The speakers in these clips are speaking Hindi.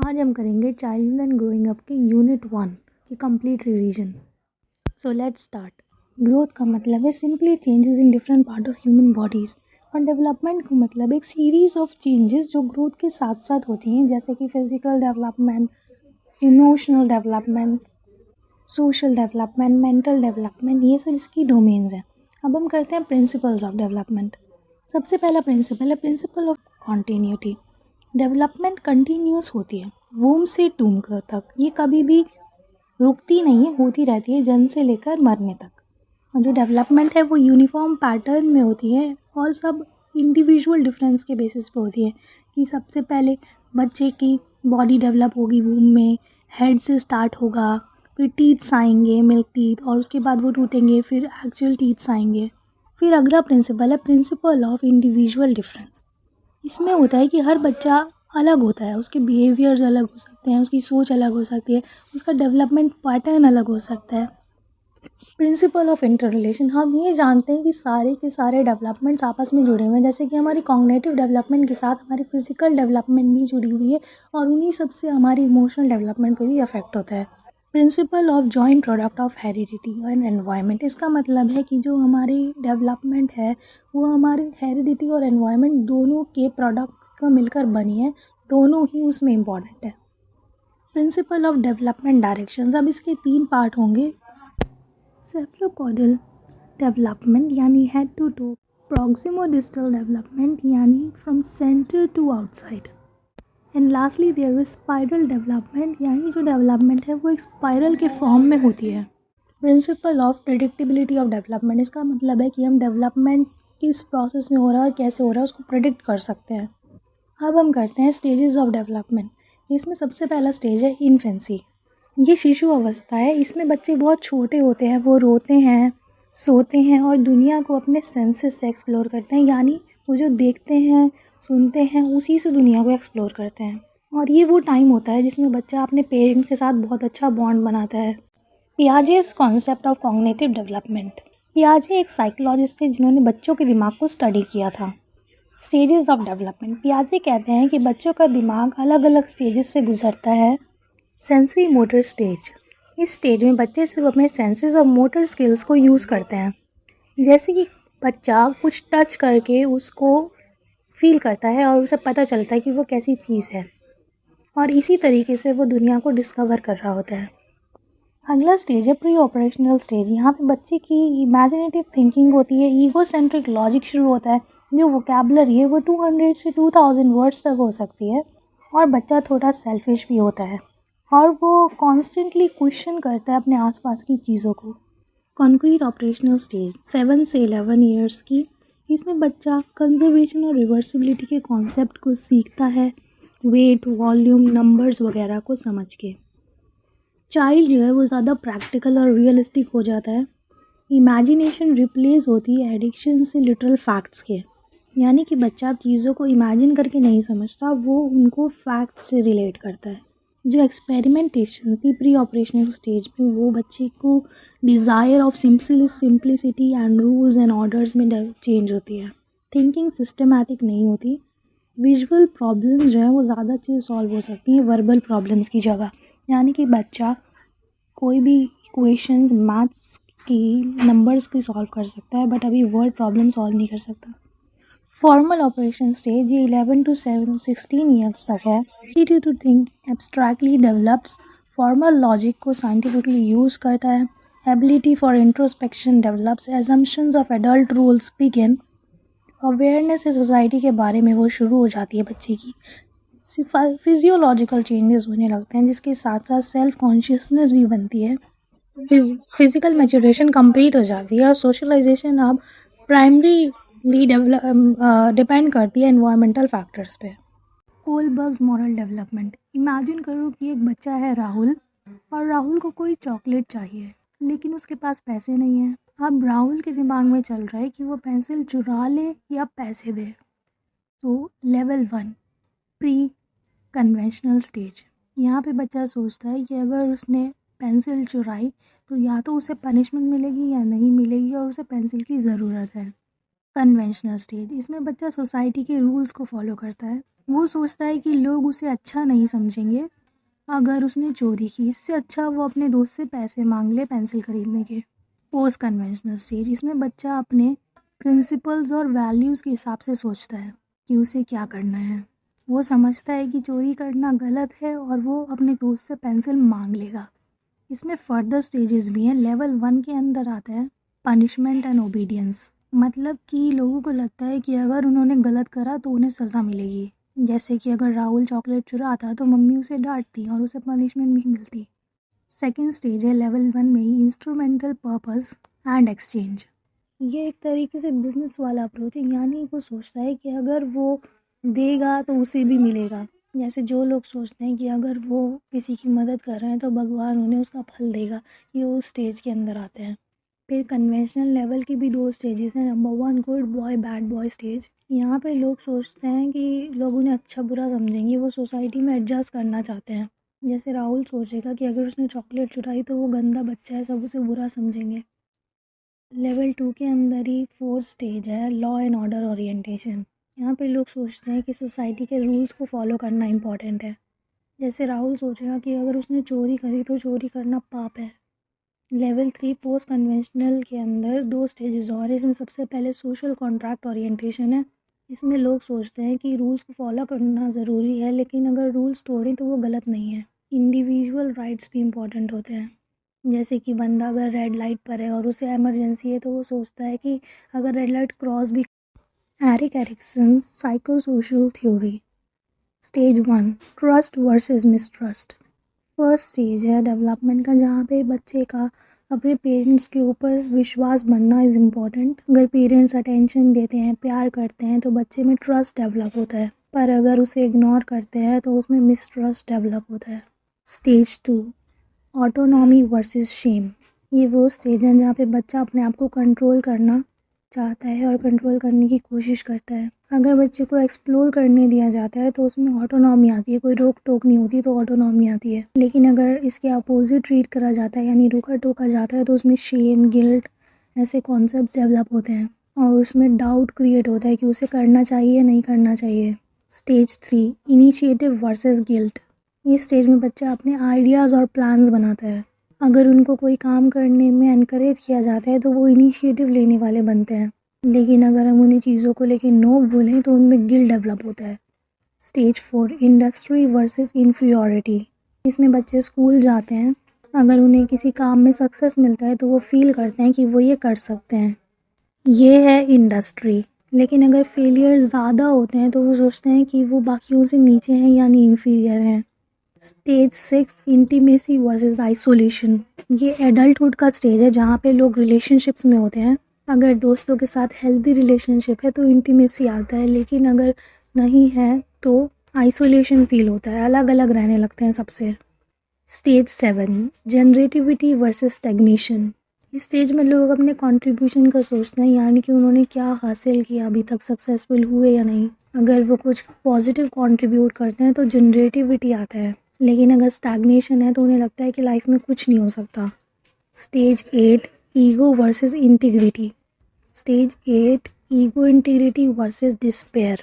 आज हम करेंगे चाइल्डहुड एंड ग्रोइंग अप के यूनिट 1 की complete revision. So let's start. Growth का मतलब है simply changes in different part of human bodies, और डेवलपमेंट का मतलब एक सीरीज ऑफ चेंजेस जो ग्रोथ के साथ साथ होती हैं, जैसे कि physical development, emotional development, social development, mental development, ये सब इसकी डोमेन्स हैं। अब हम करते हैं प्रिंसिपल्स ऑफ डेवलपमेंट। सबसे पहला प्रिंसिपल है principle of continuity. Development continuous होती है वूम से टूम तक, ये कभी भी रुकती नहीं है, होती रहती है जन्म से लेकर मरने तक। और जो डेवलपमेंट है वो यूनिफॉर्म पैटर्न में होती है और सब इंडिविजुअल डिफरेंस के बेसिस पे होती है कि सबसे पहले बच्चे की बॉडी डेवलप होगी वूम में, हेड से स्टार्ट होगा, फिर टीथ्स आएंगे, मिल्क टीथ, और उसके बाद वो टूटेंगे, फिर एक्चुअल टीथ्स आएंगे। फिर अगला प्रिंसिपल है प्रिंसिपल ऑफ इंडिविजुअल डिफरेंस। इसमें होता है कि हर बच्चा अलग होता है, उसके बिहेवियर्स अलग हो सकते हैं, उसकी सोच अलग हो सकती है, उसका डेवलपमेंट पैटर्न अलग हो सकता है। प्रिंसिपल ऑफ इंटर रिलेशन, हम ये जानते हैं कि सारे के सारे डेवलपमेंट्स आपस में जुड़े हुए हैं, जैसे कि हमारी कॉग्निटिव डेवलपमेंट के साथ हमारी फिजिकल डेवलपमेंट भी जुड़ी हुई है, और उन्हीं सब से हमारी इमोशनल डेवलपमेंट पे भी अफेक्ट होता है। Principle of joint product of heredity and environment, इसका मतलब है कि जो हमारी डेवलपमेंट है वो हमारे हेरिडिटी और एनवायरनमेंट दोनों के प्रोडक्ट का मिलकर बनी है, दोनों ही उसमें इम्पॉर्टेंट है। प्रिंसिपल ऑफ डेवलपमेंट डायरेक्शंस, अब इसके 3 पार्ट होंगे। सेफलोपोडल डेवलपमेंट यानी head to toe, proximodistal development यानी from centre to outside, and lastly there is spiral development, यानी जो डेवलपमेंट है वो एक स्पाइरल के फॉर्म में होती है। Principle of predictability of development, इसका मतलब है कि हम डेवलपमेंट किस प्रोसेस में हो रहा है और कैसे हो रहा है उसको प्रेडिक्ट कर सकते हैं। अब हम करते हैं स्टेजेस ऑफ डेवलपमेंट। इसमें सबसे पहला स्टेज है इन्फेंसी। ये शिशु अवस्था है, इसमें बच्चे बहुत छोटे होते हैं, वो रोते हैं, सोते हैं और दुनिया को अपने सेंसेस से एक्सप्लोर करते हैं, यानी वो जो देखते हैं सुनते हैं उसी से दुनिया को एक्सप्लोर करते हैं। और ये वो टाइम होता है जिसमें बच्चा अपने पेरेंट्स के साथ बहुत अच्छा बॉन्ड बनाता है। पियाजे's कॉन्सेप्ट ऑफ कॉग्निटिव डेवलपमेंट, पियाजे एक साइकोलॉजिस्ट थे जिन्होंने बच्चों के दिमाग को स्टडी किया था। स्टेजेस ऑफ डेवलपमेंट, पियाजे कहते हैं कि बच्चों का दिमाग अलग अलग स्टेजेस से गुजरता है। सेंसरी मोटर स्टेज, इस स्टेज में बच्चे सिर्फ अपने सेंसेस और मोटर स्किल्स को यूज़ करते हैं, जैसे कि बच्चा कुछ टच करके उसको फील करता है और उसे पता चलता है कि वो कैसी चीज़ है, और इसी तरीके से वो दुनिया को डिस्कवर कर रहा होता है। अगला स्टेज है प्री ऑपरेशनल स्टेज, यहाँ पे बच्चे की इमेजिनेटिव थिंकिंग होती है, ईगो सेंट्रिक लॉजिक शुरू होता है, जो वोकैबुलरी है वो 200 से 2000 वर्ड्स तक हो सकती है, और बच्चा थोड़ा सेल्फिश भी होता है और वो कॉन्स्टेंटली क्वेश्चन करता है अपने आसपास की चीज़ों को। कॉन्क्रीट ऑपरेशनल स्टेज 7 से 11 ईयर्स की, इसमें बच्चा कंजर्वेशन और रिवर्सिबिलिटी के कॉन्सेप्ट को सीखता है, वेट, वॉल्यूम, नंबर्स वगैरह को समझ के। चाइल्ड जो है वो ज़्यादा प्रैक्टिकल और रियलिस्टिक हो जाता है। इमेजिनेशन रिप्लेस होती है एडिक्शन से लिटरल फैक्ट्स के, यानी कि बच्चा चीज़ों को इमेजिन करके नहीं समझता, वो उनको फैक्ट से रिलेट करता है। जो एक्सपेरिमेंटेशन थी प्री ऑपरेशनल स्टेज में, वो बच्चे को desire of simplicity and rules and orders में चेंज होती है। थिंकिंग सिस्टमैटिक नहीं होती। विजुअल प्रॉब्लम्स जो है वो ज़्यादा अच्छे से सॉल्व हो सकती हैं वर्बल प्रॉब्लम्स की जगह, यानी कि बच्चा कोई भी इक्वेशंस मैथ्स की नंबर्स की सॉल्व कर सकता है, बट अभी वर्ड प्रॉब्लम सॉल्व नहीं कर सकता। फॉर्मल ऑपरेशन स्टेज ये 11 to 16 ईयर्स तक है। Ability to think abstractly develops, formal logic को साइंटिफिकली यूज़ करता है। Ability for introspection develops, assumptions of adult rules begin, awareness है सोसाइटी के बारे में वो शुरू हो जाती है बच्चे की। फिजियोलॉजिकल चेंजेस होने लगते हैं, जिसके साथ साथ सेल्फ कॉन्शियसनेस भी बनती है। फिजिकल मैच्योरेशन कंप्लीट हो जाती है, और सोशलाइजेशन अब प्राइमरी डिपेंड करती है एनवायरमेंटल फैक्टर्स पे। कोलबर्ग्स मॉरल डेवलपमेंट, इमेजिन करो कि एक बच्चा है राहुल, और राहुल को कोई चॉकलेट चाहिए लेकिन उसके पास पैसे नहीं हैं। अब राहुल के दिमाग में चल रहा है कि वो पेंसिल चुरा ले या पैसे दे। तो लेवल 1 प्री कन्वेंशनल स्टेज, यहाँ पे बच्चा सोचता है कि अगर उसने पेंसिल चुराई तो या तो उसे पनिशमेंट मिलेगी या नहीं मिलेगी, और उसे पेंसिल की ज़रूरत है। कन्वेंशनल स्टेज, इसमें बच्चा सोसाइटी के रूल्स को फॉलो करता है। वो सोचता है कि लोग उसे अच्छा नहीं समझेंगे, अगर उसने चोरी की, इससे अच्छा वो अपने दोस्त से पैसे मांग ले पेंसिल खरीदने के। पोस्ट कन्वेंशनल स्टेज, इसमें बच्चा अपने प्रिंसिपल्स और वैल्यूज़ के हिसाब से सोचता है कि उसे क्या करना है। वो समझता है कि चोरी करना गलत है और वो अपने दोस्त से पेंसिल मांग लेगा। इसमें फर्दर स्टेजेस भी हैं। लेवल 1 के अंदर आता है पनिशमेंट एंड ओबीडियंस, मतलब कि लोगों को लगता है कि अगर उन्होंने गलत करा तो उन्हें सज़ा मिलेगी। जैसे कि अगर राहुल चॉकलेट चुराता तो मम्मी उसे डांटती और उसे पनिशमेंट भी मिलती। सेकेंड स्टेज है लेवल 1 में ही इंस्ट्रूमेंटल पर्पस एंड एक्सचेंज। ये एक तरीके से बिजनेस वाला अप्रोच है, यानी वो सोचता है कि अगर वो देगा तो उसे भी मिलेगा। जैसे जो लोग सोचते हैं कि अगर वो किसी की मदद कर रहे हैं तो भगवान उन्हें उसका फल देगा, ये उस स्टेज के अंदर आते हैं। फिर कन्वेंशनल लेवल की भी 2 स्टेजेस हैं। Number 1 good boy bad boy stage. यहाँ पे लोग सोचते हैं कि लोग उन्हें अच्छा बुरा समझेंगे, वो सोसाइटी में एडजस्ट करना चाहते हैं। जैसे राहुल सोचेगा कि अगर उसने चॉकलेट चुराई तो वो गंदा बच्चा है, सब उसे बुरा समझेंगे। लेवल 2 के अंदर ही 4th स्टेज है लॉ एंड ऑर्डर ओरिएंटेशन। यहाँ पे लोग सोचते हैं कि सोसाइटी के रूल्स को फॉलो करना इम्पॉर्टेंट है। जैसे राहुल सोचेगा कि अगर उसने चोरी करी तो चोरी करना पाप है। लेवल 3 पोस्ट कन्वेंशनल के अंदर 2 स्टेजेस और, इसमें सबसे पहले सोशल कॉन्ट्रैक्ट ओरिएंटेशन है। इसमें लोग सोचते हैं कि रूल्स को फॉलो करना ज़रूरी है, लेकिन अगर रूल्स तोड़ें तो वो गलत नहीं है। इंडिविजुअल राइट्स भी इम्पॉर्टेंट होते हैं। जैसे कि बंदा अगर रेड लाइट पर है और उसे इमरजेंसी है तो वो सोचता है कि अगर रेड लाइट क्रॉस भी। Erik Erikson psychosocial theory. Stage 1 trust versus mistrust. First stage है डेवलपमेंट का, जहाँ पे बच्चे का अपने पेरेंट्स के ऊपर विश्वास बनना इज़ इम्पॉर्टेंट। अगर पेरेंट्स अटेंशन देते हैं, प्यार करते हैं तो बच्चे में ट्रस्ट डेवलप होता है, पर अगर उसे इग्नोर करते हैं तो उसमें मिसट्रस्ट डेवलप होता है। Stage 2 autonomy versus shame. ये वो स्टेज है जहाँ पे बच्चा अपने आप को कंट्रोल करना चाहता है और कंट्रोल करने की कोशिश करता है। अगर बच्चे को एक्सप्लोर करने दिया जाता है तो उसमें ऑटोनॉमी आती है, कोई रोक टोक नहीं होती तो ऑटोनॉमी आती है। लेकिन अगर इसके अपोजिट ट्रीट करा जाता है यानी रोका टोका जाता है तो उसमें शेम, गिल्ट ऐसे कॉन्सेप्ट डेवलप होते हैं और उसमें डाउट क्रिएट होता है कि उसे करना चाहिए नहीं करना चाहिए। Stage 3 initiative versus guilt. इस स्टेज में बच्चा अपने आइडियाज़ और प्लान्स बनाता है। अगर उनको कोई काम करने में एनकरेज किया जाता है तो वो इनिशिएटिव लेने वाले बनते हैं, लेकिन अगर हम उन्हें चीज़ों को लेकर नो बोलें तो उनमें गिल्ट डेवलप होता है। Stage 4 industry versus inferiority. इसमें बच्चे स्कूल जाते हैं, अगर उन्हें किसी काम में सक्सेस मिलता है तो वो फील करते हैं कि वो ये कर सकते हैं, ये है इंडस्ट्री। लेकिन अगर फेलियर ज़्यादा होते हैं तो वो सोचते हैं कि वो बाकियों से नीचे हैं यानी इन्फीरियर हैं। Stage 6 intimacy versus isolation. ये एडल्टहुड का स्टेज है जहाँ पे लोग रिलेशनशिप्स में होते हैं। अगर दोस्तों के साथ हेल्दी रिलेशनशिप है तो इंटीमेसी आता है, लेकिन अगर नहीं है तो आइसोलेशन फील होता है, अलग अलग रहने लगते हैं सबसे। Stage 7 generativity versus stagnation. इस स्टेज में लोग अपने कंट्रीब्यूशन का सोचते हैं, यानी कि उन्होंने क्या हासिल किया, अभी तक सक्सेसफुल हुए या नहीं। अगर वो कुछ पॉजिटिव कंट्रीब्यूट करते हैं तो जनरेटिविटी आता है, लेकिन अगर स्टैग्नेशन है तो उन्हें लगता है कि लाइफ में कुछ नहीं हो सकता। Stage 8 ego versus integrity. Stage 8 ego integrity versus despair.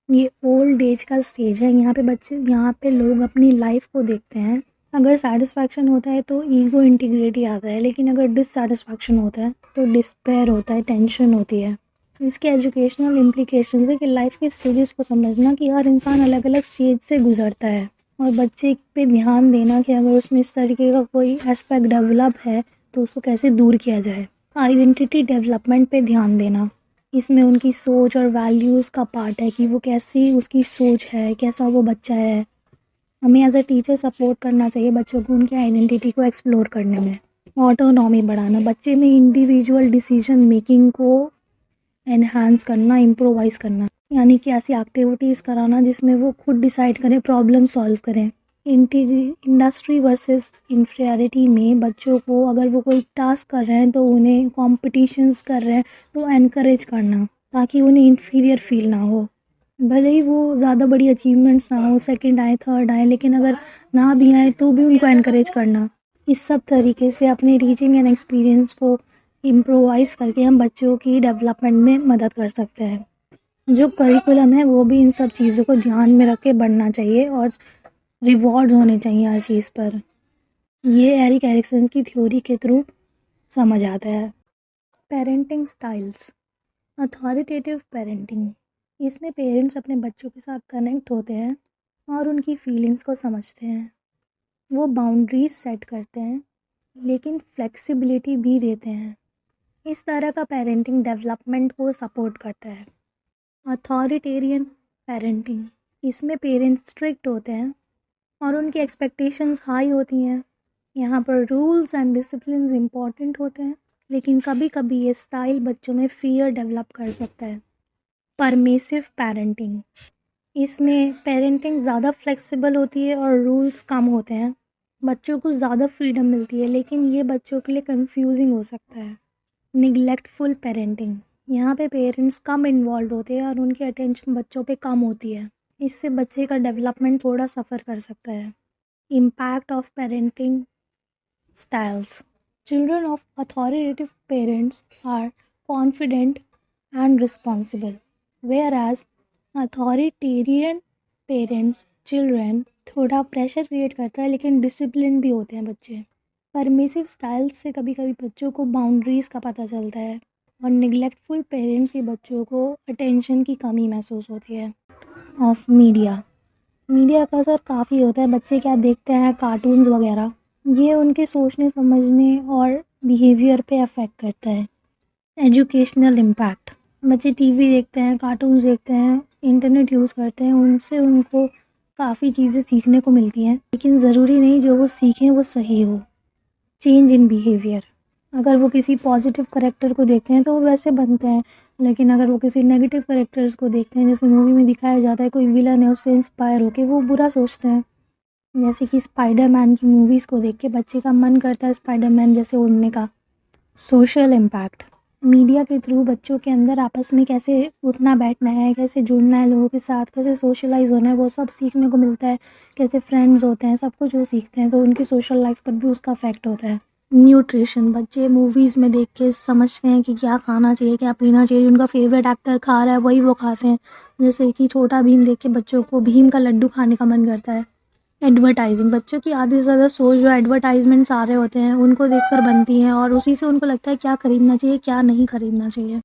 ये ओल्ड एज का स्टेज है। यहाँ पे लोग अपनी लाइफ को देखते हैं, अगर सेटिस्फैक्शन होता है तो ईगो इंटीग्रिटी आता है, लेकिन अगर डिससेटिस्फैक्शन होता है तो डिस्पेयर होता है, टेंशन होती है। इसके एजुकेशनल इम्प्लीकेशंस है कि लाइफ के स्टेजेस को समझना कि हर इंसान अलग अलग स्टेज से गुजरता है, और बच्चे पे ध्यान देना कि अगर उसमें इस तरीके का कोई एस्पेक्ट डेवलप है तो उसको कैसे दूर किया जाए। आइडेंटिटी डेवलपमेंट पे ध्यान देना, इसमें उनकी सोच और वैल्यूज़ का पार्ट है कि वो कैसी उसकी सोच है, कैसा वो बच्चा है। हमें एज अ टीचर सपोर्ट करना चाहिए बच्चों को उनकी आइडेंटिटी को एक्सप्लोर करने में। ऑटोनॉमी बढ़ाना, बच्चे में इंडिविजुअल डिसीजन मेकिंग को एनहांस करना, इम्प्रोवाइज़ करना, यानी कि ऐसी एक्टिविटीज़ कराना जिसमें वो खुद डिसाइड करें, प्रॉब्लम सॉल्व करें। इंडस्ट्री वर्सेस इंफीरियरिटी में बच्चों को अगर वो कोई टास्क कर रहे हैं तो उन्हें कॉम्पिटिशन्स कर रहे हैं तो एनकरेज करना, ताकि उन्हें इन्फीरियर फील ना हो। भले ही वो ज़्यादा बड़ी अचीवमेंट्स ना हो, सेकंड आए, थर्ड आए, लेकिन अगर ना भी आए तो भी उनको एनकरेज करना। इस सब तरीके से अपने टीचिंग एंड एक्सपीरियंस को इम्प्रोवाइज़ करके हम बच्चों की डेवलपमेंट में मदद कर सकते हैं। जो करिकुलम है वो भी इन सब चीज़ों को ध्यान में रख के बढ़ना चाहिए और रिवॉर्ड्स होने चाहिए हर चीज़ पर। ये एरिक एरिक्सन की थ्योरी के थ्रू समझ आता है। Parenting styles. अथॉरिटेटिव पेरेंटिंग, इसमें पेरेंट्स अपने बच्चों के साथ कनेक्ट होते हैं और उनकी फीलिंग्स को समझते हैं। वो बाउंड्रीज सेट करते हैं लेकिन फ्लेक्सिबिलिटी भी देते हैं। इस तरह का पेरेंटिंग डेवलपमेंट को सपोर्ट करता है। अथॉरिटेरियन पेरेंटिंग, इसमें पेरेंट्स स्ट्रिक्ट होते हैं और उनकी एक्सपेक्टेशंस हाई होती हैं। यहाँ पर रूल्स एंड डिसिप्लिन्स इम्पॉर्टेंट होते हैं, लेकिन कभी कभी ये स्टाइल बच्चों में फियर डेवलप कर सकता है। परमिसिव पेरेंटिंग, इसमें पेरेंटिंग ज़्यादा फ्लेक्सिबल होती है और रूल्स कम होते हैं। बच्चों को ज़्यादा फ्रीडम मिलती है, लेकिन ये बच्चों के लिए कंफ्यूजिंग हो सकता है। निगलेक्टफुल पेरेंटिंग, यहाँ पे पेरेंट्स कम इन्वॉल्व होते हैं और उनकी अटेंशन बच्चों पे कम होती है। इससे बच्चे का डेवलपमेंट थोड़ा सफ़र कर सकता है। Impact of parenting styles. Children of authoritative parents are confident and responsible, whereas authoritarian parents children थोड़ा प्रेशर क्रिएट करता है लेकिन डिसिप्लिन भी होते हैं बच्चे। परमिसिव स्टाइल से कभी कभी बच्चों को बाउंड्रीज़ का पता चलता है और निगलेक्टफुल पेरेंट्स के बच्चों को अटेंशन की कमी महसूस होती है। ऑफ मीडिया, मीडिया का असर काफ़ी होता है। बच्चे क्या देखते हैं, कार्टून्स वगैरह, ये उनके सोचने समझने और बिहेवियर पे अफेक्ट करता है। एजुकेशनल इम्पैक्ट, बच्चे टीवी देखते हैं, कार्टून्स देखते हैं, इंटरनेट यूज़ करते हैं, उनसे उनको काफ़ी चीज़ें सीखने को मिलती हैं, लेकिन ज़रूरी नहीं जो वो सीखें वो सही हो। चेंज इन बिहेवियर, अगर वो किसी पॉजिटिव करेक्टर को देखते हैं तो वो वैसे बनते हैं, लेकिन अगर वो किसी नेगेटिव करेक्टर्स को देखते हैं, जैसे मूवी में दिखाया जाता है कोई विलन है, उससे इंस्पायर होकर वो बुरा सोचते हैं। जैसे कि स्पाइडरमैन की मूवीज़ को देख के बच्चे का मन करता है स्पाइडरमैन जैसे उड़ने का। सोशल इम्पैक्ट, मीडिया के थ्रू बच्चों के अंदर आपस में कैसे उठना बैठना है, कैसे जुड़ना है लोगों के साथ, कैसे सोशलाइज होना है, वो सब सीखने को मिलता है। कैसे फ्रेंड्स होते हैं, सब कुछ वो सीखते हैं, तो उनकी सोशल लाइफ पर भी उसका अफेक्ट होता है। न्यूट्रिशन, बच्चे मूवीज़ में देख के समझते हैं कि क्या खाना चाहिए, क्या पीना चाहिए, उनका फेवरेट एक्टर खा रहा है वही वो खाते हैं। जैसे कि छोटा भीम देख के बच्चों को भीम का लड्डू खाने का मन करता है। एडवर्टाइजिंग, बच्चों की आधी से ज़्यादा सोच जो एडवर्टाइजमेंट्स आ रहे होते हैं उनको देखकर बनती हैं और उसी से उनको लगता है क्या खरीदना चाहिए क्या नहीं खरीदना चाहिए।